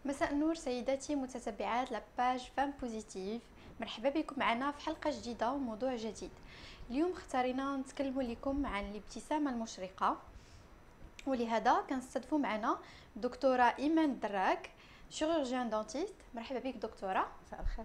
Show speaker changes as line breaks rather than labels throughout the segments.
مساء النور سيداتي متتبعات لاباج فام بوزيتيف. مرحبا بكم معنا في حلقة جديدة وموضوع جديد. اليوم اختارينا نتكلم لكم عن الابتسامة المشرقة، ولهذا كنستضيفوا معنا دكتورة إيمان الدراك، شيروجيان دونتيست. مرحبا بك دكتورة.
مساء الخير.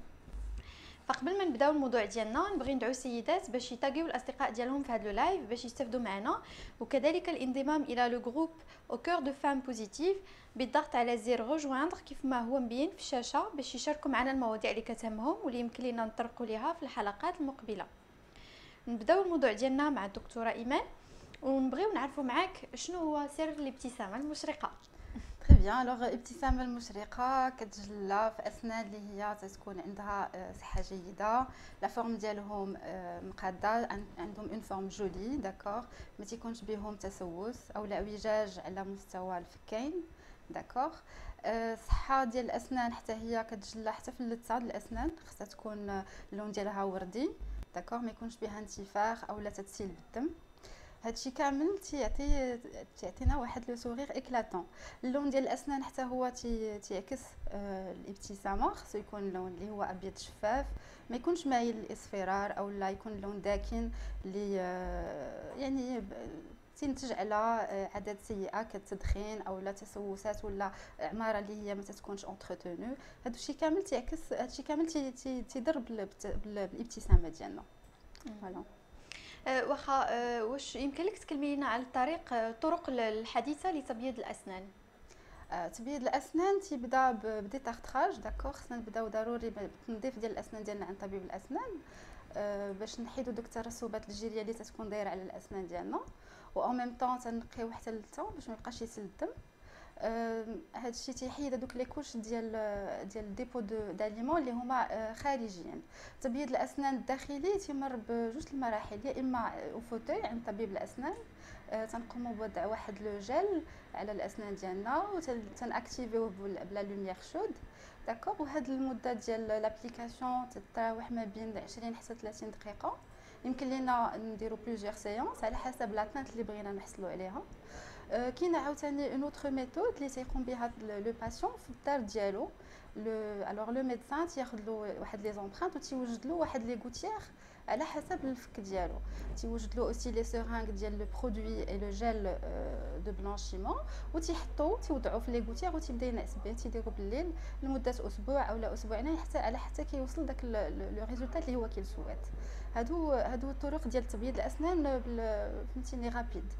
فقبل ما نبداو الموضوع ديالنا نبغي ندعو السيدات باش يتاغيو الاصدقاء ديالهم في هذا لو لايف باش يستافدوا معنا، وكذلك الانضمام الى لو جروب او كور دو فام بوزيتيف بالضغط على زر روجواندر كيف ما هو مبين في الشاشه باش يشاركوا معنا المواضيع اللي كتهمهم واللي يمكن لنا نطرقوا ليها في الحلقات المقبله. نبداو الموضوع ديالنا مع الدكتوره ايمان، ونبغيو نعرفوا معاك شنو هو سر الابتسامه المشرقه.
تري بيان. الوغ الابتسامه المشرقه كتجلى في اسنان اللي هي تكون عندها صحه جيده، لا فورم ديالهم مقاده، عندهم اون فورم جولي داكوغ، ما تيكونش بهم تسوس او اعوجاج على مستوى الفكين داكوغ. الصحه ديال الاسنان حتى هي كتجلى حتى في اللثه ديال الاسنان، خصها تكون اللون ديالها وردي داكوغ، ما يكونش بها انتفاخ او لا تتسيل بالدم. هادشي كامل تيعطينا واحد لو سورير اكلاتون. اللون ديال الاسنان حتى هو تيعكس الابتسامه، خصو يكون اللون اللي هو ابيض شفاف، ما يكونش مايل للاصفرار او لا يكون اللون داكن اللي يعني تنتج على عادات سيئه كالتدخين او لا تسوسات ولا عماره اللي هي ما تكونش اونتروتونو. هادشي كامل تيعكس، هادشي كامل تيضر بالابتسامه ديالنا. فوالا.
واخا واش يمكن لك تكلمي لنا على الطرق الحديثه لتبييض الاسنان؟
تبييض الاسنان تيبدا بديتارتراج داكوغ، خصنا نبداو ضروري بالتنظيف ديال الاسنان ديالنا عند طبيب الاسنان باش نحيدو دوك الترسبات الجيريه اللي تتكون دايره على الاسنان ديالنا، و او ميم طون تنقيو حتى اللثه باش ما يبقاش يسيل الدم. هذا الشيء تيحيد هذوك لي كوش ديال ديبو داليمون اللي هما خارجيين. تبييض الاسنان الداخلي تيمر بجوج المراحل، يا اما او فوتوي عند طبيب الاسنان، تنقوموا بوضع واحد لو جل على الاسنان ديالنا وتناكتيفيوه بلا لوميير شود داكوغ. وهاد المده ديال لابليكاسيون تتراوح ما بين 20 حتى 30 دقيقه. يمكن لينا نديرو بلوزيغ سيونس على حسب لاطانت اللي بغينا نحصلوا عليها. كاين عاوتاني اون اوتر ميثود اللي تيقوم بها لو باسيون في الدار ديالو. الوغ لو ميدسان تياخذ له واحد لي زومبرانت وتيوجد له واحد لي غوتيير على حسب الفك ديالو. تيوجد له اوسي لي سيرانغ ديال لو برودوي اي لو جيل دو بلانشيمون، وتيحطو تيوضعو في لي غوتيير وتيبدا ينعس به. تيديرو بالليل لمده اسبوع او لا اسبوعين حتى كيوصل داك لو ريزولطا اللي هو كيسويت. هادو الطرق ديال تبييض الاسنان فهمتيني رابيد.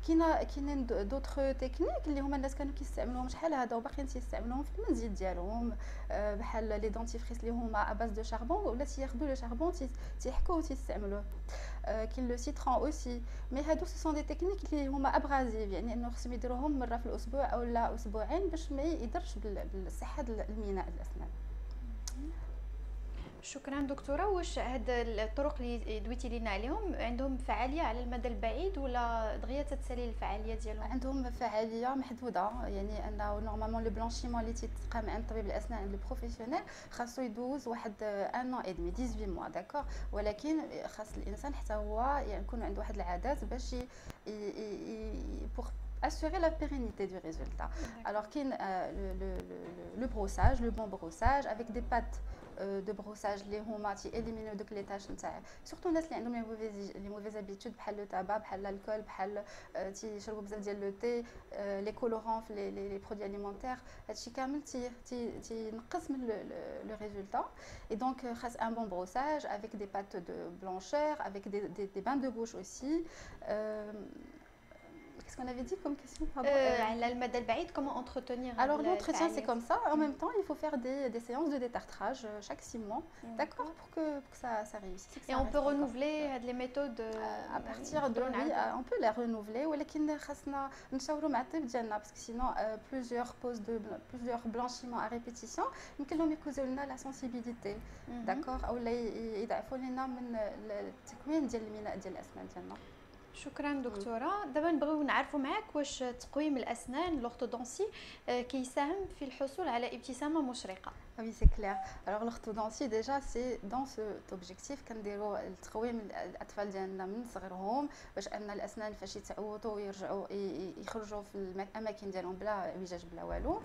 كاينين دوطخ تكنيك اللي هما الناس كانوا كيستعملوهم شحال هذا وباقيين تيستعملوهم في المنزل ديالهم، بحال لي دونتيفريس اللي هما اباز دو شاربون، ولا تياخذوا لو شاربون تيحكوه وتيستعملوه. كاين لو سيترون اوسي. مي هادو سو سون دي تكنيك اللي هما ابغازيف، يعني انه خصهم يديروهم مره في الاسبوع او لا اسبوعين باش ما يضرش بالصحه الميناء الاسنان.
شكرا دكتوره. واش هاد الطرق اللي دويتي لينا عليهم عندهم فعاليه على المدى البعيد ولا دغيا تتسالي الفعاليه ديالهم؟
عندهم فعاليه محدوده، يعني انه نورمالمون لو بلانشيمون اللي تيتقام عند طبيب الاسنان عند البروفيسيونيل خاصو يدوز واحد ان ان اي دمي 18 موا داكوغ، ولكن خاص الانسان حتى هو يعني يكون عنده واحد العادات باش بور assurer la pérennité du résultat. Alors qu'il le brossage, le bon brossage avec des pâtes de brossage اللي هما تياليمينيو دوك لي تاش نتاع سورتو الناس اللي عندهم لي موفيز هابيتود بحال لو تابا بحال الكول بحال تيشربوا بزاف ديال لو تي لي كولورون في لي برودوي اليمونتير. هادشي كامل تينقص من لو ريزولتا. اي دونك خاص ان بون بروساج avec des pâtes de blancheur avec des bains de bouche aussi. Qu'est-ce qu'on avait dit comme question?
على المدى البعيد comment entretenir?
Alors l'entretien c'est comme ça. En même temps, il faut faire des séances de détartrage chaque 6 mois, d'accord, pour que ça réussisse.
Et on peut renouveler les méthodes
à partir de oui, on peut les renouveler. ولكن خاصنا نشاوروا مع الطبيب ديالنا parce que sinon plusieurs blanchiments à répétition يمكن لهم يكوزوا لنا لا سنسيبيليتي داكور، او يضعفوا لنا من التكوين ديال الميناء ديال الاسنان ديالنا.
شكرا دكتوره. دابا نبغيو نعرفوا معاك واش تقويم الاسنان لورتودونسي كيساهم في الحصول على ابتسامه مشرقه.
Oui, c'est clair. Alors l'orthodontie déjà c'est dans cet objectif كنديروا التقويم الاطفال ديالنا من صغرهم باش ان الاسنان فاش يتعوضوا ويرجعوا يخرجوا في الاماكن ديالهم بلا اعوجاج بلا والو.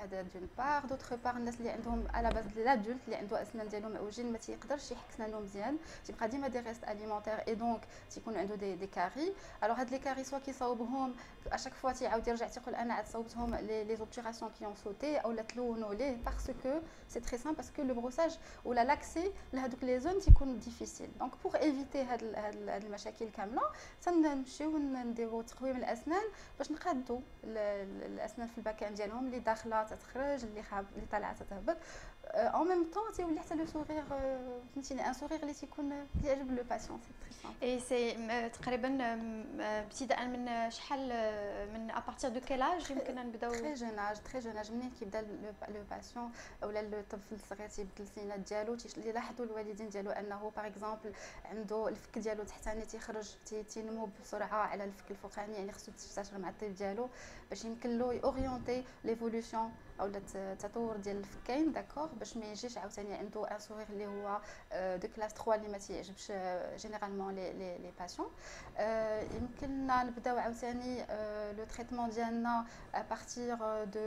هذا دون بار. دوطخ بار الناس اللي عندهم على باز لادولت اللي عنده اسنان ديالهم معوجين ما تيقدرش يحك سنانو مزيان، تيبقى ديما دي ريست اليمونتير اي دونك تيكون عنده دي كاري. الوغ هاد لي كاري سوا كيصاوبهم اشاك فوا تيعاود يرجع تيقول انا عاد صوبتهم لي زوبتيراسيون كي اون سوتي او لا تلونوا ليه parce que c'est très simple parce que le brossage ou l'accès لهذوك لي زون تيكون ديفيسيل. دونك بوغ ايفيتي هاد المشاكل كامله تنمشيو نديرو تقويم الاسنان باش نقادو الاسنان في المكان ديالهم اللي داخله تتخرج اللي طالعه تتهبط en même temps تيولي حتى لو سورير فهمتيني ان سورير اللي تيكون اللي يعجب لو باسيون. سي تري سامبل.
اي سي تقريبا ابتداء من شحال من ابارتير دو كيل اج يمكن نبداو؟
تري جون اج تري جون اج منين كيبدا لو باسيون ولا الطفل الصغير تيبدل السنانات ديالو يلاحظوا الوالدين ديالو انه باغ اكزومبل عنده الفك ديالو تحتاني تيخرج تينمو بسرعه على الفك الفوقاني، يعني خصو تستشر مع الطبيب ديالو باش يمكن له اورينتي ليفولوشن او التطور ديال الفكين داكوغ باش ما يجيش عاوتاني عنده ان سورير اللي هو دو كلاس 3 اللي ما تيعجبش جينيرالمون لي باسيون. يمكننا نبداو عاوتاني لو تريتمون ديالنا ابارتير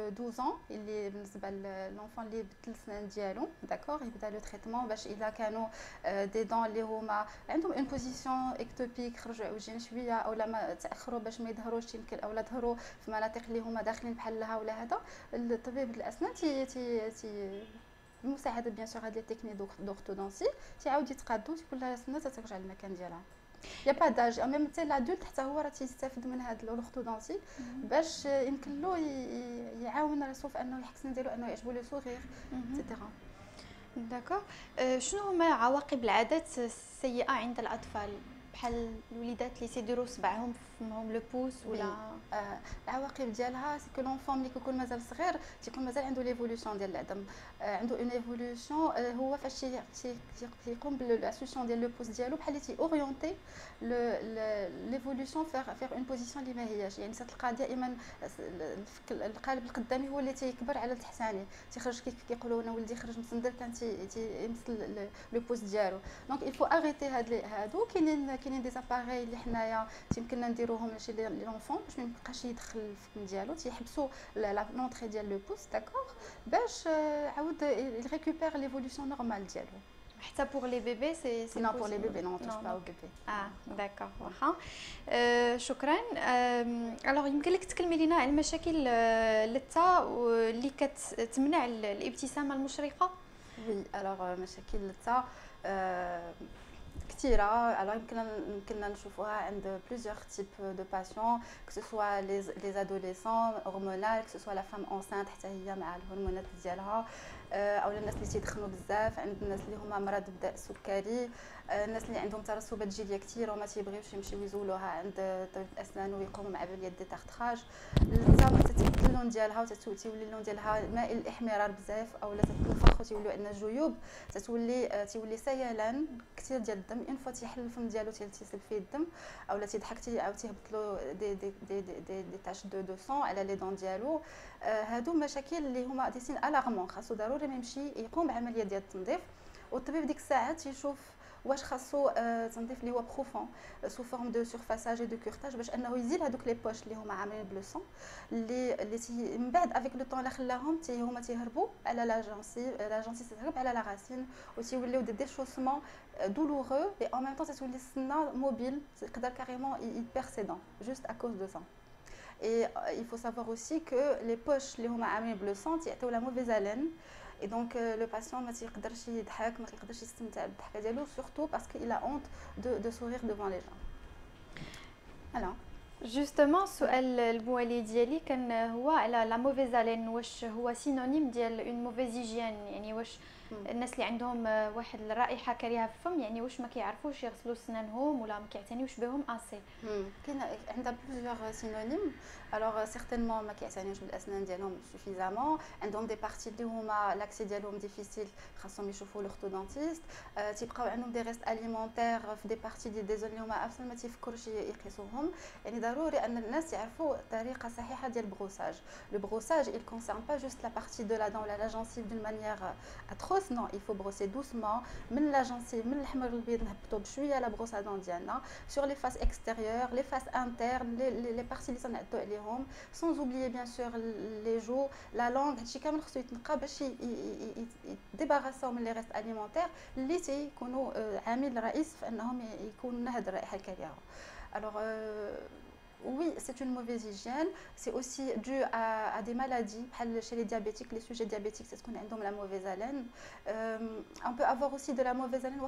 دو 12 ans اللي بالنسبه للونفون اللي بدل السنان ديالو داكوغ يبدا لو تريتمون باش اذا كانوا دي دون اللي هما عندهم اون بوزيسيون اكتوبيك خرجوا عوجين شويه او لا ما تاخروا باش ما يظهروش يمكن او لا ظهروا في مناطق اللي هما داخلين بحال لها ولا هذا الطبيب الاسنان تي المساعده بيان سور هاد لي تكنيك دورتودونسي تيعاود يتقادو تيقول لها السنه ترجع للمكان ديالها. يا با داج او ميم تي لادولت حتى هو راه تيستافد من هاد لورتودونسي باش يمكن له يعاون راسو في انه يحسن ديالو انه يعجبو لو سورير ايتترا.
داكوغ. شنو هما عواقب العادات السيئه عند الاطفال بحال الوليدات اللي تيديروا صبعهم في فمهم لو بوس ولا
العواقب ديالها سي كو لونفون ملي كيكون مازال صغير تيكون مازال عنده ليفولوشن ديال العظم، عنده اون ايفولوشن هو فاش تيقوم بالاسوسيون ديال لو بوس ديالو بحال اللي تي اورينتي ليفولوشن فيغ اون بوزيسيون اللي ما هياش، يعني تلقى دائما القالب القدامي هو اللي تيكبر على التحتاني تيخرج كيف كيقولوا انا ولدي خرج مسندل كان تيمثل لو بوس ديالو. دونك il faut arrêter هادو. كاينين دي زاباري اللي حنايا يمكننا نديروهم لشي لونفون باش ما يبقاش يدخل الفم ديالو تيحبسوا لونطري ديال لو بوس داكوغ باش عاود يريكوبير ليفولوشن نورمال ديالو.
حتى بور لي بيبي سي
non pour les bébés non touche pas aux bébés.
داكوغ واخا. شكرا. الوغ يمكن لك تكلمي لينا على المشاكل اللثه اللي كتمنع الابتسامه المشرقه؟
وي الوغ مشاكل اللثه كثيره. الوغ يمكننا نشوفوها عند بليزيور تيب دو باسيون que ce soit les adolescents hormonal que ce soit la femme enceinte حتى هي مع الهرمونات ديالها او الناس اللي تيدخنوا بزاف، عند الناس اللي هما مرض الداء السكري، الناس اللي عندهم ترسبات جلديه كثيره وما تيبغيوش يمشيو يزولوها عند طبيب الاسنان ويقوموا مع عمليه ديتارتراج. الزامه تتبدل اللون ديالها وتتولي اللون ديالها مائل الاحمرار بزاف او لا تتنفخ وتولوا عندنا جيوب تولي سيلان كثير ديال الدم اون فوا تيحل الفم ديالو تيسيب فيه الدم او لا تيضحك او تيهبط له دي تاش دو سون على لي دون ديالو. هادو مشاكل اللي هما دي سين الارمون خاصو ضروري ما يمشي يقوم بعمليه ديال التنظيف، والطبيب ديك الساعات تيشوف واش خاصو تنظيف اللي هو بروفون سو فورم دو سورفاساج دو كورتاج باش انه يزيل هذوك لي بوش اللي هما عاملين بلو سون اللي من بعد افيك لو طون لا خلاهم هما تيهربوا على لا جونسي تهرب على لا راسين وتيوليو دي ديشوسمون دولورو اي ان ميم طون تتولي السنه موبيل يقدر كاريمون يبير سي دون جوست ا كوز دو سا. Et il faut savoir aussi que les poches اللي هما عاملين بلو سون تيعطيو لا موفيز الين et donc le patient ما تيقدرش يضحك ما يقدرش يستمتع بالضحكه ديالو surtout parce qu'il a honte de sourire devant les gens. alors
justement السؤال الموالي ديالي كان هو على لا موفيز الين، واش هو سينونيم ديال اون موفيز هيجين؟ يعني واش الناس اللي عندهم واحد الرائحه كريهه في الفم، يعني واش ما كيعرفوش يغسلوا سنانهم ولا ما كيعتنيوش بهم اسي.
كاين عندها بلوزيغ سينونيم. الوغ سيغتينمون ما كيعتنيوش بالاسنان ديالهم سوفيزامون، عندهم دي بارتي اللي هما لاكسي ديالهم ديفيسيل خاصهم يشوفوا لورتودونتيست، تيبقاو عندهم دي ريست اليمونتير في دي بارتي دي دي زون اللي هما اصلا ما تيفكروش يقيسوهم. يعني ضروري ان الناس يعرفوا طريقه صحيحه ديال البروساج. لو بروساج il concerne pas juste la partie de la dent ou la gencive d'une manière atroce, non, il faut brosser doucement من la gencive من الحمر البيض نهبطوا بشويه لا بروس دون ديالنا sur les faces extérieures, les faces internes, les parties اللي تنعدوا عليهم، sans oublier bien sûr les joues, la langue. هادشي كامل خصو يتنقى باش يديباغاساو من لي ريست اليمونتير اللي تيكونوا عامل رئيس في انهم يكون لنا هاد الرائحه الكريهه. Alors oui, c'est une mauvaise hygiène. C'est aussi dû à des maladies. Chez les diabétiques, les sujets diabétiques, c'est ce qu'on a dans la mauvaise haleine. On peut avoir aussi de la mauvaise haleine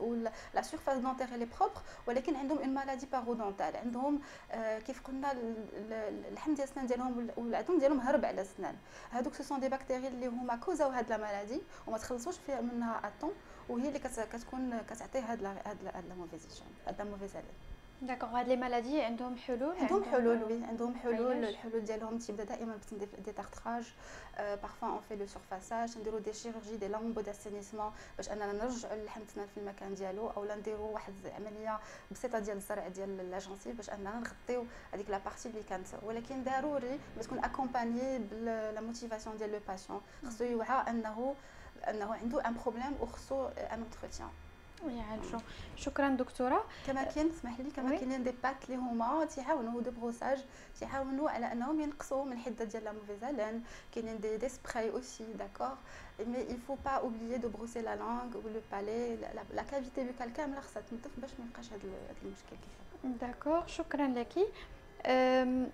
où la surface dentaire elle est propre, mais ils ont une maladie parodontale. كيف قلنا اللحم ديال السنان ديالهم والعظم ديالهم هرب على السنان. هذوك ce sont des bactéries اللي هما كوزاو هاد لا مالادي وما تخلصوش منها اتون، وهي اللي كتكون كتعطي هاد لا موفيز هيجين، هاد لا موفيز هالين.
داكوغ. هاد لي مالادي عندهم حلول؟
عندهم حلول، وي عندهم حلول. الحلول ديالهم تيبدا دائما بتنظيف دي تارتراج، بارفوا اون في لو سورفاساج، نديرو دي شيروجي دي لامبو داسينيسمون باش اننا نرجعوا اللحم السنان في المكان ديالو، اولا نديرو واحد عمليه بسيطه ديال الزرع ديال لا جونسيف باش اننا نغطيو هذيك لا بارتي اللي كانت. ولكن ضروري باش تكون اكومباني بلا موتيفاسيون ديال لو باسيون، خصو يوعى انه عنده ان بروبليم وخصو ان انتروتيان
يعالجوا. شكرا دكتوره.
كما كاين اسمح لي كما كاينين دي بات اللي هما تيعاونوا دو بروساج، تيعاونوا على انهم ينقصوا من الحده ديال لا موفيز هالين. كاينين دي سبراي اوسي داكور، مي il faut pas oublier de brosser la langue ou le palais, la cavité buccale كامله خصها تنظف باش ما يبقاش هذا المشكل كيف.
داكور، شكرا لك.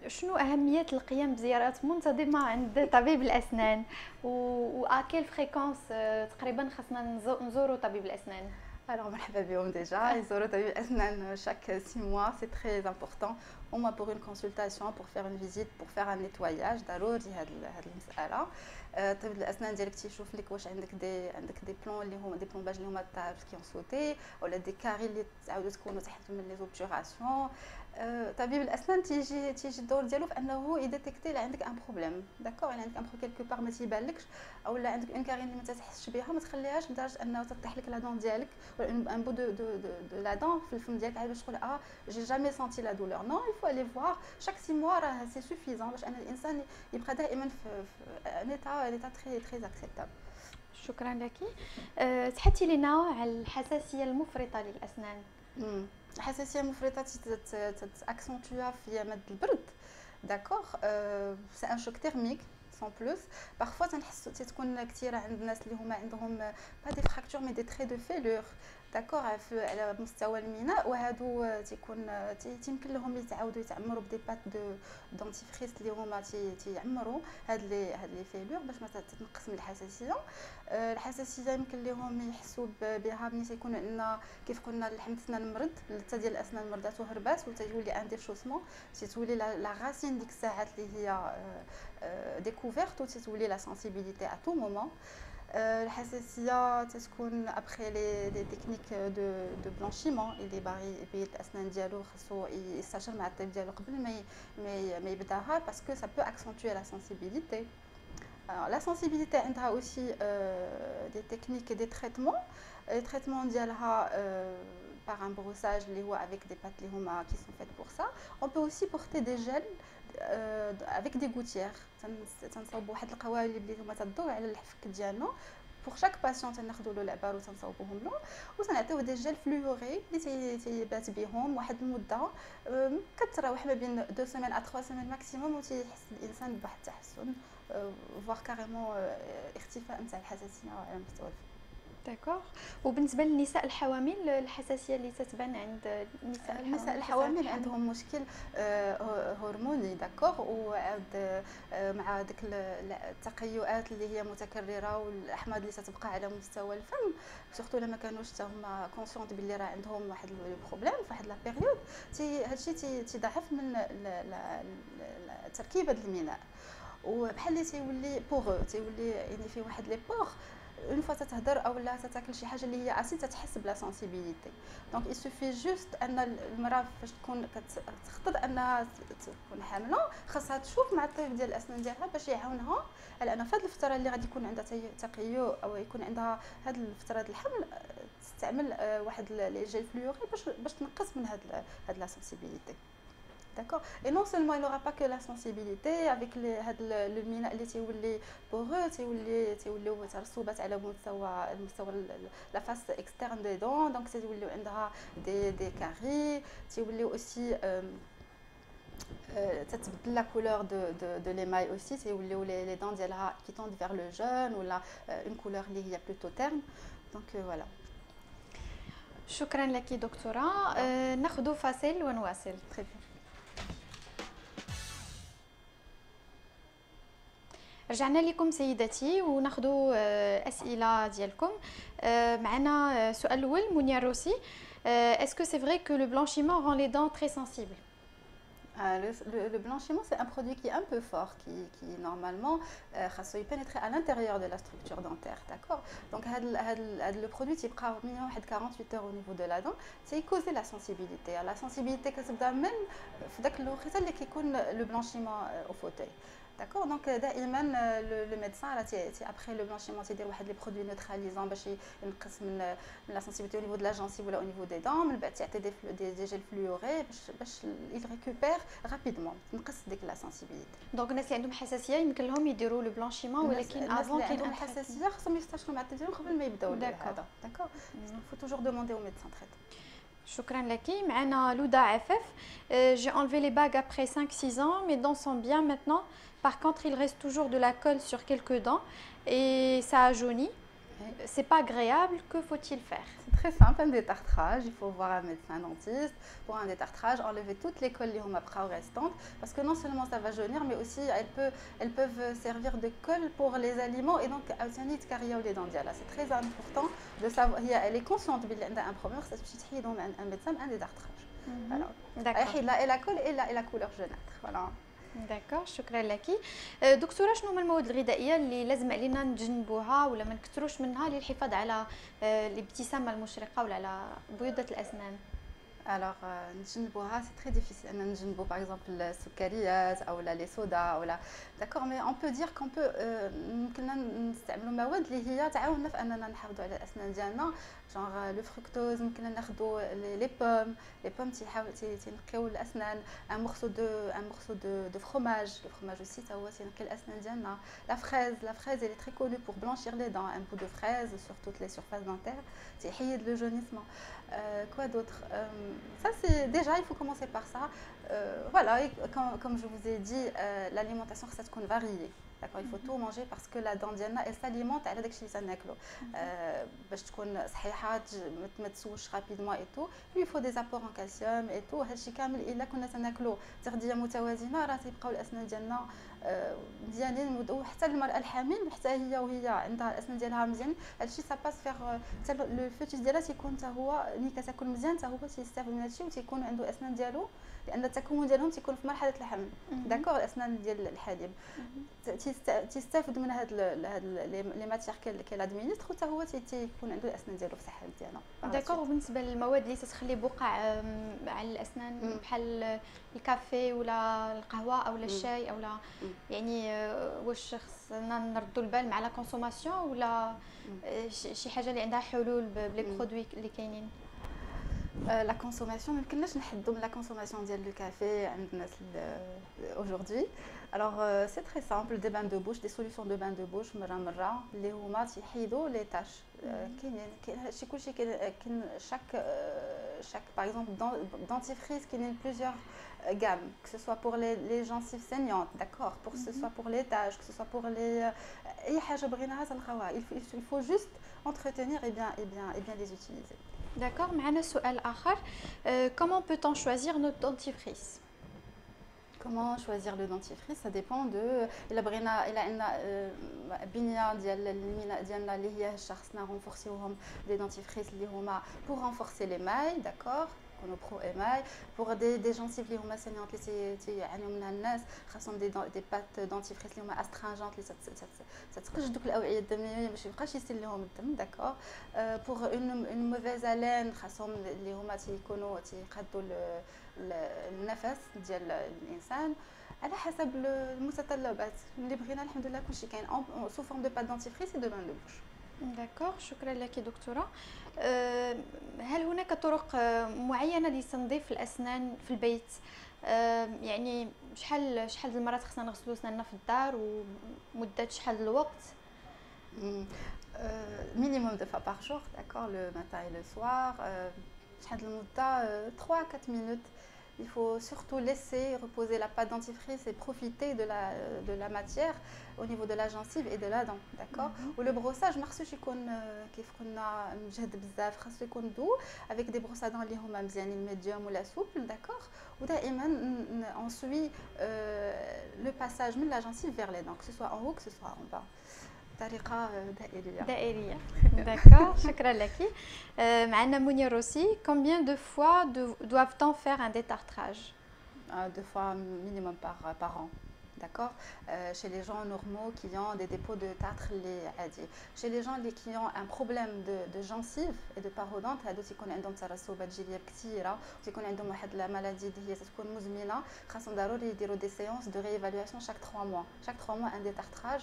شنو أهمية القيام بزيارات منتظمة عند طبيب الأسنان وأكيل فريكونس تقريبا خصنا نزوروا طبيب الأسنان؟
Alors, مرحبا بهم déjà. يزوروا طبيب الأسنان chaque 6 mois, c'est très important. Au moins pour une consultation, pour faire une visite, pour faire un nettoyage. ضروري هاد المسألة. طبيب الأسنان ديالك تيشوف لك واش عندك دي بلون اللي هما دي بلومباج اللي هما تاع كي صوتي، ولا دي كاري اللي تعاودوا تكونوا تحت من لي زوبتوراسيون. طبيب الاسنان تيجي الدور ديالو في انه يديتيكتي الا عندك ان بروبليم، داكور، الا عندك ان بروبليم كيلكو بار ما تيبانلكش، او لا عندك اون كارين اللي ما تحسش بها، ما تخليهاش لدرجه انه تطيح لك لا دون ديالك ولا ان بو دو لا دون في الفم ديالك عاد باش تقول جي جامي سونتي لا دولور. نو il faut aller voir chaque 6 mois، راه سي سوفيزون باش ان الانسان يبقى دائما في ان ايتا تري اكسبتابل.
شكرا لك. تحدثي لنا على الحساسيه المفرطه للاسنان.
الحساسيه المفرطه تاكسونتوا في مد البرد، داكوغ، سي ان شوك تيرميك سون بلوس. بارفوا تنحسو تكون كثيره عند الناس اللي هما عندهم با دي فراكتور مي دي تري دو فيلور، داكوغ، على مستوى الميناء، وهادو تيكون يمكن لهم يتعاودوا يتعمروا بدي بات دو دونتيفريس اللي هما تيعمروا هاد لي فيلور باش ما تتنقص من الحساسيه. الحساسيه يمكن لهم يحسوا بها ملي تيكون عندنا كيف قلنا اللحم السنان مرض، اللثه ديال الاسنان مرضات وهربات وتيولي ان ديشوسمون، تتولي لا راسين ديك الساعات اللي هي ديكوفيرت وتتولي لا سنسيبيليتي ا تو مومون. الحساسيه تتكون ابخي لي تكنيك دو بلانشيمون اللي باغي يبيض الاسنان ديالو خصو يستشير مع الطبيب ديالو قبل ما يبداها باسكو سا بو اكسونتوي لا سنسيبيليتي. لا سنسيبيليتي عندها اوسي دي تكنيك دي تريتمون. التريتمون ديالها par un brossage اللي هو avec des pâtes اللي هما qui sont faites pour ça. On peut aussi porter des gels avec des gouttières. تنصاوب واحد القوالب اللي هما تدور على الحفك ديالنا. pour chaque patient تناخذوا له العبار وتنصاوبوهم له وتنعطيوه دي جيل فلوري اللي تيبات بهم واحد المده كتراوح ما بين 2 سيمين ا 3 سيمين ماكسيموم، وتيحس الانسان بواحد التحسن فوار كاريمون اختفاء نتاع الحساسيه على مستوى الفم.
داكوغ. وبالنسبه للنساء الحوامل الحساسيه اللي تتبان عند
النساء الحوامل عندهم مشكل هرموني، داكوغ، وعاد مع ديك التقيؤات اللي هي متكرره والاحماض اللي تتبقى على مستوى الفم، سورتو لما كانوش حتى هما كونسيونط باللي راه عندهم واحد البروبليم في واحد لا بيريود، هادشي تيضاعف من تركيبه الميناء. وبحال اللي تيولي بوغ تيولي يعني فيه واحد لي بوغ اون فوا تتهضر او لا تاكل شي حاجه اللي هي اسيد تتحس بلا سنسيبيليتي. دونك il suffit جوست ان المراه فاش تكون كتخطط انها تكون حامله خاصها تشوف مع الطبيب ديال الاسنان ديالها باش يعاونها على ان في هذه الفتره اللي غادي يكون عندها تقيؤ او يكون عندها هذه الفتره ديال الحمل تستعمل واحد لي جيل فلوري باش تنقص من هاد لا سنسيبيليتي. D'accord. Et non seulement il n'aura pas que la sensibilité avec le mina اللي تيولي بوغو تيوليو ترسبات على المستوى لا فاس اكسترن دي دون دونك تيوليو عندها دي كاري تيوليو اوسي تتبدل لا كولور دو ليماي اوسي تيوليو لي دون ديالها كي توند فير لو جون ولا اون كولور اللي هي بلوتو تيرن دونك فوالا.
شكرا لك دكتوره. ناخذ فاصل ونواصل.
تري بيان.
رجعنا لكم سيداتي وناخذوا اسئله ديالكم. معنا سؤال الاول منيا روسي. Est-ce que c'est vrai que le blanchiment rend les dents très sensibles?
Le blanchiment, c'est un produit qui est un peu fort, qui normalement il pénètre à l'intérieur de la structure dentaire, d'accord. Donc le produit il prend minimum 48 heures au niveau de la dent, c'est causer la sensibilité. La sensibilité que c'est même le blanchiment au fauteuil. D'accord, donc دائما le médecin après le blanchiment يدير واحد لي برودوي نوتراليزون باش ينقص من la sensibilité au niveau de la gencive ولا au niveau des dents. من بعد يعطي des gels fluorés باش il récupère rapidement تنقص ديك la sensibilité.
دونك الناس اللي عندهم حساسيه يمكن لهم يديروا لو بلانشيمون ولكن افون
كي عندهم حساسيه خصهم يستشيروا مع الطبيب ديالهم قبل ما يبداو هذا. داكور faut toujours demander au médecin traitant.
شكرا لك. معنا لودا عفاف. J'ai enlevé les bagues après 5-6 ans, mes dents sont bien maintenant. Par contre, il reste toujours de la colle sur quelques dents et ça a jauni. C'est pas agréable, que faut-il faire?
C'est très simple, un détartrage, il faut voir un médecin dentiste pour un détartrage, enlever toutes les colles restantes parce que non seulement ça va jaunir mais aussi elles peuvent servir de colle pour les aliments et donc les dents. C'est très important de savoir, elle est consciente qu'elle a un problème, ça se fait donc un médecin un détartrage. Voilà.
D'accord.
Et la colle et la couleur jaunâtre. Voilà.
داكوغ شكرا لك. دكتوره شنو هما المواد الغذائيه اللي لازم علينا نتجنبوها ولا ما نكثروش منها للحفاظ على الابتسامه المشرقه ولا على بيوضه الاسنان؟
Alors, c'est très difficile. Par exemple, les sucarias ou les sodas. D'accord, mais on peut dire qu'on peut نستعملوا مواد اللي هي تعاوننا في اننا نحافظوا على الاسنان ديالنا. genre le fructose ممكن ناخذوا les pommes تينقيو الاسنان. un morceau de fromage. Le fromage aussi ça هو تينقي الاسنان ديالنا. la fraise elle est très connue pour blanchir les dents. un bout de fraise sur toutes les surfaces dentaires تيحيد le jaunissement. Quoi d'autre? Ça c'est déjà il faut commencer par ça. Voilà, et comme je vous ai dit, l'alimentation ça doit être variée. D'accord, il faut tout manger parce que la dent ديالنا elle s'alimente على داكشي اللي تناكلو باش تكون صحيحه ما تسوش rapidement et tout. Il faut des apports en calcium et tout. هادشي كامل الا كنا تناكلو تغذيه متوازنه راه تيبقاو الاسنان ديالنا مزيانين. وحتى المراه الحامل حتى هي وهي عندها الاسنان ديالها مزيان هادشي سا باس فيغ حتى لو فوتيس ديالها تيكون حتى هو ملي كتاكل مزيان حتى هو تيستافد من هادشي وتيكون عنده اسنان ديالو لان التكون ديالهم تيكون في مرحله الحمل. داكور الاسنان ديال الحليب تيستافد من هاد لي ماتيير كي لادمينستر حتى هو تيكون عنده الاسنان ديالو في صحه مزيانه.
داكور. وبالنسبه للمواد اللي تتخلي بقع على الاسنان بحال الكافي ولا القهوه او الشاي او يعني واش خصنا نردوا البال مع لا كونسوماسيون ولا شي حاجه اللي عندها حلول بلي برودوي اللي كاينين؟
La consommation, ما يمكنناش نحدوا من la consommation ديال le café عند الناس aujourd'hui. Alors c'est très simple, des bains de bouche, des solutions de bains de bouche مرة اللي هما تيحيدوا les taches. كاين شي كلشي كاين chaque par exemple dentifrice كاينين plusieurs gammes, que ce soit pour les gencives saignantes, d'accord, pour que ce soit pour les taches, que ce soit pour les اي حاجه بغيناها تنلقاوها. Il faut juste entretenir et bien les utiliser.
D'accord. معنا سؤال آخر. Comment peut-on choisir notre dentifrice?
Comment choisir le dentifrice? Ça dépend de إلا بغينا إلا عندنا بنية ديال المينا ديالنا اللي هي خصنا renforcéوهم des dentifrices اللي هما pour renforcer les mailles, d'accord. يكونوا برو ايماي بوغ دي جونتيف اللي هما سينيونت اللي تيعانيو منها الناس خاصهم دي بات دونتيفريس اللي هما استرانجونت اللي تتقج دوك الاوعيه الدمويه باش يبقاش يسيل لهم الدم داكور بوغ اون موفيز الين خاصهم اللي هما تيكونوا تيقادوا النفس ديال الانسان على حسب المتطلبات اللي بغينا. الحمد لله كلشي كاين سو فورم دو بات دونتيفريس دو بان دو بوش.
داكوغ، شكرا لك دكتوره. هل هناك طرق معينه لتنظيف الاسنان في البيت؟ يعني شحال المرات خصنا نغسلوا اسناننا في الدار ومده شحال الوقت؟
minimum 2 fois par jour, d'accord, le matin et le soir. شحال المده 3-4 minutes. Il faut surtout laisser reposer la pâte dentifrice et profiter de la matière au niveau de la gencive et de la dent, d'accord. Ou le brossage ما خصوش يكون كيف قلنا مجهد بزاف، خاصو يكون دو avec des brosses à dents اللي هما مزيانين médium ولا souple, d'accord. ودائما on suit le passage من la gencive vers les dents, que ce soit en haut que ce soit en bas. بطريقه دائريه.
داكور، شكرا لك. معنا منير روسي. combien de fois doivent-on faire un détartrage?
2 fois minimum par an. D'accord. Chez les gens normaux qui ont des dépôts de tartre عادي. Chez les gens qui ont un problème de gencive et de parodonte هادو تيكون عندهم ترسبات جلديه كثيره وتيكون عندهم واحد لا مالادي اللي هي تكون مزمنه، خاصهم ضروري يديروا دي سيونس دو ريفالواسيون chaque 3 mois. Chaque 3 mois un détartrage.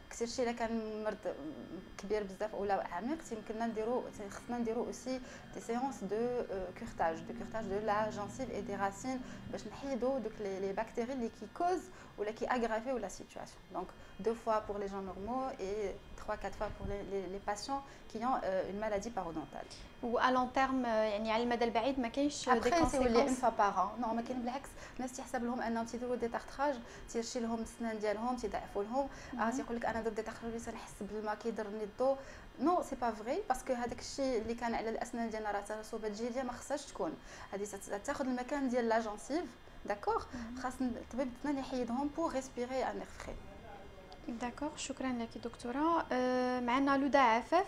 كثير شي الا كان مرض كبير بزاف ولا عميق خصنا نديرو اوسي دي سيونس دو كورتاج دو لا جانسيف اي دي راسين باش نحيدو دوك لي بكتيري اللي كي كوز ولا كي اغرافيو لا سيتواسيون. دونك 2 fois pour les gens normaux et 3-4 fois pour les patients qui ont une maladie parodontale.
و à long terme يعني على المدى البعيد ما كاينش دي
كونسيكونس؟ une fois par an. نو ما كاين بالعكس، الناس تيحسب لهم انهم تيديروا دي تارتراج تيرشي لهم السنان ديالهم تيضعفوا لهم، تيقول لك انا درت دي تارتراج اللي تنحس بالماء كيضرني الضو. نو سي با فري، باسكو هذاك الشيء اللي كان على الاسنان ديالنا راه ترسبات جلديه ما خصهاش تكون، هذه تاخذ المكان ديال لا جانسيف داكوغ. خاص طبيب الاسنان يحيدهم بور ريسبيري ان اير فري.
داكوغ، شكرا لك دكتوره. معنا لودا عفاف.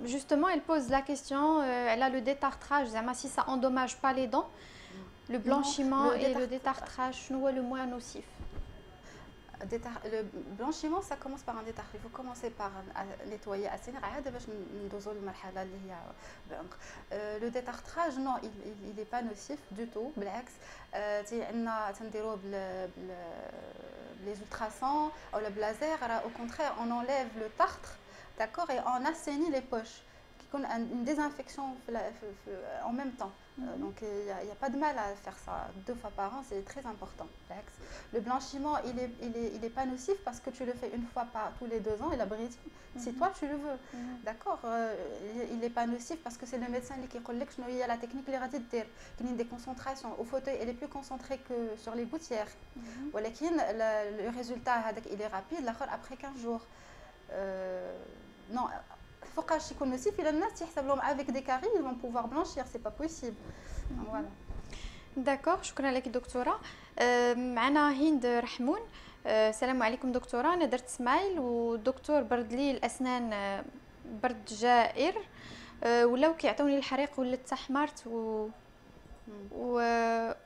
justement elle pose la question elle a le détartrage زعما si ça endommage pas les dents, le blanchiment et le détartrage شنو هو le moins nocif?
Le blanchiment ça commence par un détartrage. Il faut commencer par nettoyer السنان عاد باش ندوزو للمرحله اللي هي بعمق. Le détartrage non il est pas nocif du tout, بالعكس. عندنا تنديروه les ultrasons ou le laser, au contraire on enlève le tartre, d'accord, et on assainit les poches, qui ont une désinfection en même temps. Donc il n'y a pas de mal à faire ça 2 fois par an, c'est très important. Le blanchiment il est pas nocif parce que tu le fais une fois tous les 2 ans et la brétine si toi tu le veux, d'accord. Il est pas nocif parce que c'est le médecin qui dit que il y a la technique les radis de qui a des concentrations au fauteuil, elle est plus concentrée que sur les gouttières. ولكن le résultat il est rapide après 15 jours. Non, فوقاش يكون نصيف الى الناس يحسب لهم avec des caries ils vont pouvoir blanchir, c'est pas possible. Voilà.
داكوغ، شكرا لك دكتوره. معنا هند رحمون. السلام عليكم دكتوره، انا درت سمايل والدكتور برد لي الاسنان برد جائر، ولاو كيعطوني الحريق ولات تحمرت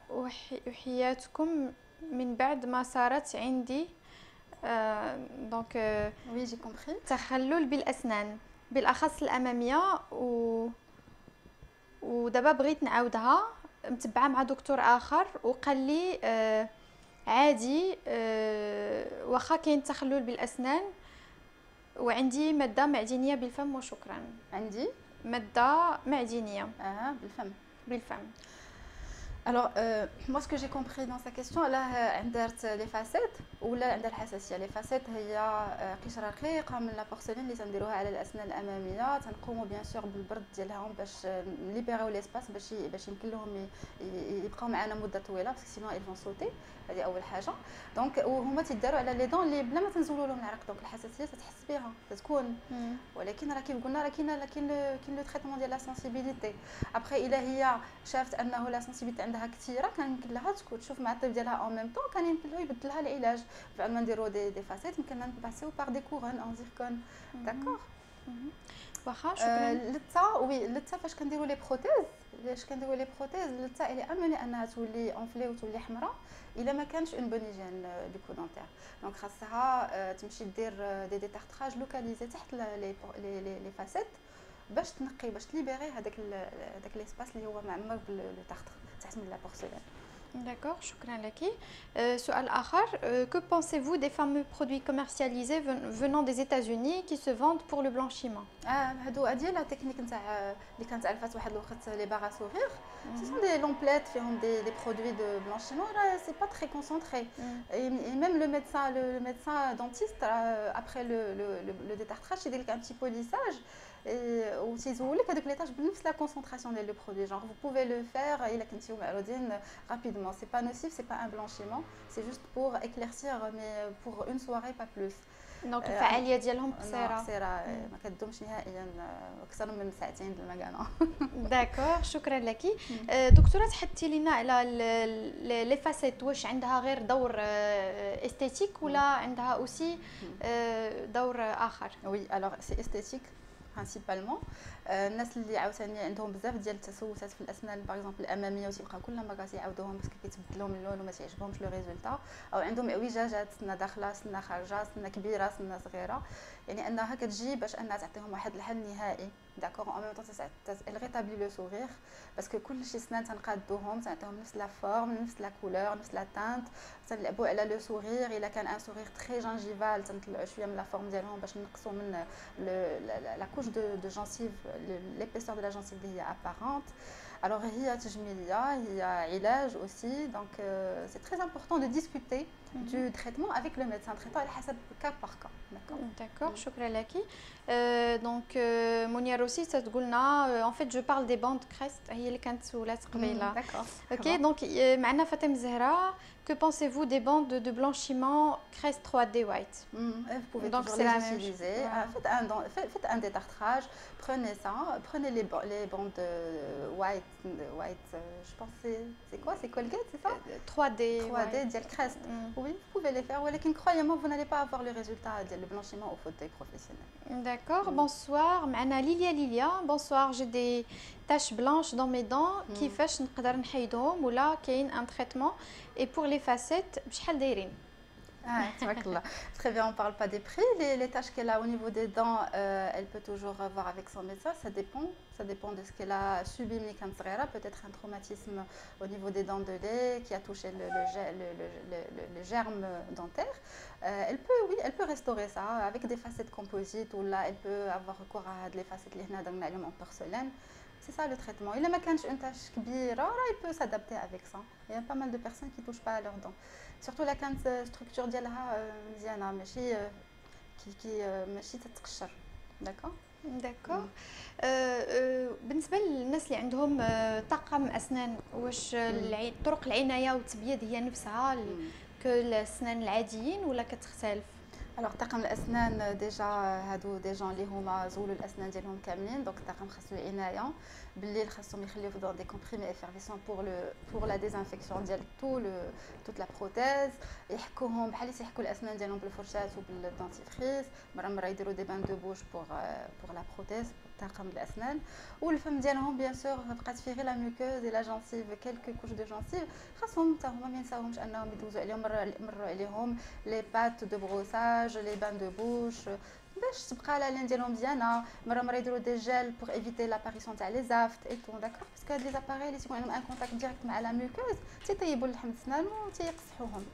وحياتكم من بعد ما صارت عندي دونك
وي جي كومبري
تخلل بالاسنان بالاخص الاماميه ودابا بغيت نعاودها متبعه مع دكتور اخر وقال لي عادي واخا كاين تخلل بالاسنان وعندي ماده معدنيه بالفم وشكرا.
عندي
ماده معدنيه بالفم.
Alors, moi ce que j'ai compris dans sa question, elle a les facettes ou là elle a الحساسيه. Les facettes هي قشره رقيقه من لا بورسلين اللي تنديروها على الاسنان الاماميه، تنقوموا بيان سور بالبرد ديالهم باش نليبيريو ليسباس باش يمكن لهم يبقاو معنا مده طويله باسكو سينو ils vont sauter. هذه اول حاجه. دونك وهما تيداروا على لي دون اللي بلا ما تنزولوا لهم العرق، دونك الحساسيه تتحس بها تكون. ولكن راه كيف قلنا راه كاين لو تريتمون ديال لا سنسيبيليتي. ابخي الا هي شافت انه لا سنسيبيليتي عندها كثيره كان يمكن لها تشوف مع الطبيب ديالها اون ميم طون، كان يمكن له يبدل لها العلاج. بعد ما نديروا دي فاسيت يمكن نباسيو بار دي كورون اون زيركون. داكور.
واخا شكرا.
لتا وي لتا فاش كنديروا لي بروتيز علاش كنديروا لي بروتيز حتى الى امني انها تولي اونفلي وتولي حمراء الا ما كانش اون بون هيجين دو كودونتير. دونك خاصها تمشي دير دي ديتارتراج لوكاليزي تحت لي فاسيت باش تنقي باش تليبيري هذاك ليسباس اللي هو معمر باللو تارتر تحت من لا بورسلين.
D'accord, شكرا لك. سؤال آخر, que pensez-vous des fameux produits commercialisés venant des États-Unis qui se vendent pour le blanchiment?
هادو هادي لا تكنيك نتاع اللي كانت عرفات واحد الوقت لي باغا سوغير سي سون دي لومبليت فيهم دي برودوي دو بلانشيمون راه سي با تري كونسونطري اي ميم لو médecin dentiste après le détartrage يدير لك ان بتي بوليساج و تيزول لك هذوك لي تاج بنفس لا كونسونطراسيون ديال لو برودوي. جونغ vous pouvez le faire الا كنتيو معرضين rapidement. c'est pas nocif, c'est pas un blanchiment, c'est juste pour éclaircir mais pour une soirée pas plus.
دونك الفعاليه ديالهم قصيره
ما كتدومش نهائيا اكثر من ساعتين المكانه.
داكور, شكرا لك. دكتوره, تحدثي لنا على لي فاسيت, واش عندها غير دور استيتيك ولا عندها اوسي دور اخر؟
وي الوغ سي استيتيك برينسيبالمون. الناس اللي عاوتاني عندهم بزاف ديال التسوسات في الاسنان باغ اكزومبل الاماميه وتيبقى كل مره كيعاودوهم باسكو كيتبدل لهم اللون وما تعجبهمش لو ريزولتا, او عندهم اعوجاجات سنه داخله سنه خارجه سنه كبيره سنه صغيره, يعني انها كتجي باش انها تعطيهم واحد الحل نهائي. داكور اون ميم طون elle rétablit le sourire باسكو كلشي سنان تنقادوهم تنعطيهم نفس لا فورم نفس لا كولور نفس لا تانت, تنلعبوا على لو سورير. الا كان ان سورير تري جانجيفال تنطلعوا شويه من لا فورم ديالهم باش نقصوا من لا كوش دو جانسيف l'épaisseur de la gencive اللي هي apparente. Alors هي تجميليه هي علاج aussi, donc c'est très important de discuter du traitement avec le médecin traitant على حسب cas par cas.
D'accord, شكرا لك. دونك منيا روسي تقول لنا en fait je parle des bandes crest, هي اللي كانت سولات قبيله.
D'accord.
OK, donc معنا فاطمه زهراء. Que pensez-vous des bandes de blanchiment Crest 3D White?
Vous pouvez
donc
toujours les utiliser. Faites un détartrage, prenez ça, prenez les bandes white, je pense c'est quoi? C'est Colgate, c'est ça?
3D
ديال Crest. Oui, vous pouvez les faire, mais croyez-moi, vous n'allez pas avoir le résultat du blanchiment au fauteuil professionnel.
D'accord, bonsoir. معنا Lilia. Bonsoir, j'ai des taches blanches dans mes dents. كيفاش نقدر نحيدهم ولا كاين un traitement? Et pour les facettes, بشحال دايرين؟
Très bien, on ne parle pas des prix. Les tâches qu'elle a au niveau des dents, elle peut toujours voir avec son médecin. Ça dépend de ce qu'elle a subi. Peut-être un traumatisme au niveau des dents de lait qui a touché le germe dentaire. Elle peut restaurer ça avec des facettes composites, ou là, elle peut avoir recours à des facettes en porcelaine. C'est ça le traitement. Il a une tâche كبيرة, il peut s'adapter avec ça. Il y a pas mal de personnes qui ne touchent pas à leurs dents. Surtout la structure ديالها مزيانة ماشي ماشي تتقشر. D'accord.
D'accord. بالنسبة للناس اللي عندهم طاقم أسنان, واش طرق العناية والتبييض هي نفسها كالأسنان العاديين ولا كتختلف؟
الوغ طاقم الاسنان ديجا هادو دي جون اللي هما زولوا الاسنان ديالهم كاملين, دونك الطاقم خاصو العنايه. بالليل خاصهم يخليو في دي كومبريمي افيرفيسون بور لا ديزانفيكسيون ديال توت لا بروتيز. يحكوهم بحال اللي تيحكوا الاسنان ديالهم بالفرشاه وبالدونتيفريس. مره يديروا دي بان دو بوش بور لا بروتيز طاقم الاسنان. والفم ديالهم بيان سور بقات فيه غير لا ميوكوز لا جانسيف كيلكو كوش دو جانسيف, خاصهم حتى هما ما ينساوهمش انهم يدوزوا عليهم مروا عليهم لي بات دو بروساج لي بان دو بوش باش تبقى لا لين ديالهم مزيانه. مره يديروا دي جيل بور ايفيتي لاباريسيون تاع لي زافت اي طون. داكور, باسكو هاد لي زاباري اللي تيكون عندهم ان كونتاكت ديريكت مع لا ميوكوز تيطيبوا اللحم السنان وتيقصحوهم.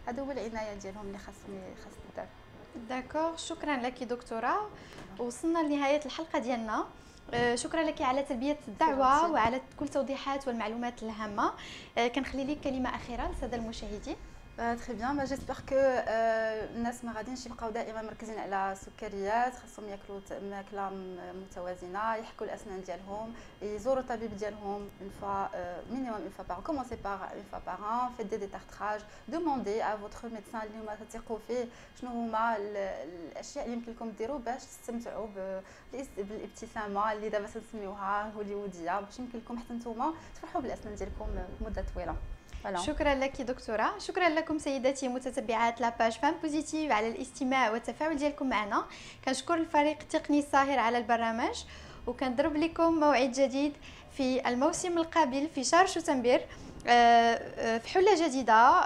هادو هو العنايه ديالهم اللي خاص تدار.
داكور, شكرا لك دكتوره. وصلنا لنهايه الحلقه ديالنا. شكرا لك على تلبيه الدعوه وعلى كل التوضيحات والمعلومات الهامه. كنخلي لك كلمه اخيره للساده المشاهدين.
تري بيان, جيسبر كو الناس ما غاديينش يبقاو دائما مركزين على السكريات. خاصهم ياكلوا ماكله متوازنه, يحكوا الاسنان ديالهم, يزوروا الطبيب ديالهم اون فوا مينيموم اون فوا بار. كومونسي بار اون فوا بار ان, فيت دي ديتارتراج, دوموندي ا فوتر ميدسان اللي هما تثقوا فيه شنو هما الاشياء اللي يمكن لكم ديروا باش تستمتعوا بالابتسامه اللي دابا تنسميوها هوليووديه, باش يمكن لكم حتى نتوما تفرحوا بالاسنان ديالكم مده طويله.
شكرا لك دكتوره. شكرا لكم سيداتي متتبعات لاباج فام بوزيتيف على الاستماع والتفاعل ديالكم معنا. كنشكر الفريق التقني الساهر على البرنامج, وكنضرب لكم موعد جديد في الموسم القابل في شهر شتنبر في حلة جديدة.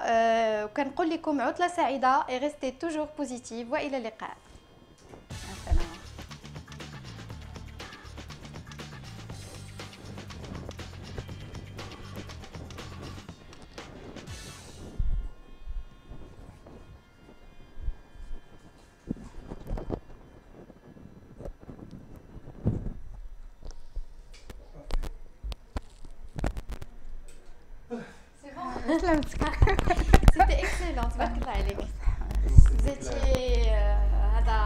وكنقول لكم عطلة سعيدة et restez toujours positive وإلى اللقاء.
السلام. سلامتك.
C'était excellent, تبارك الله عليك. Vous étiez هذا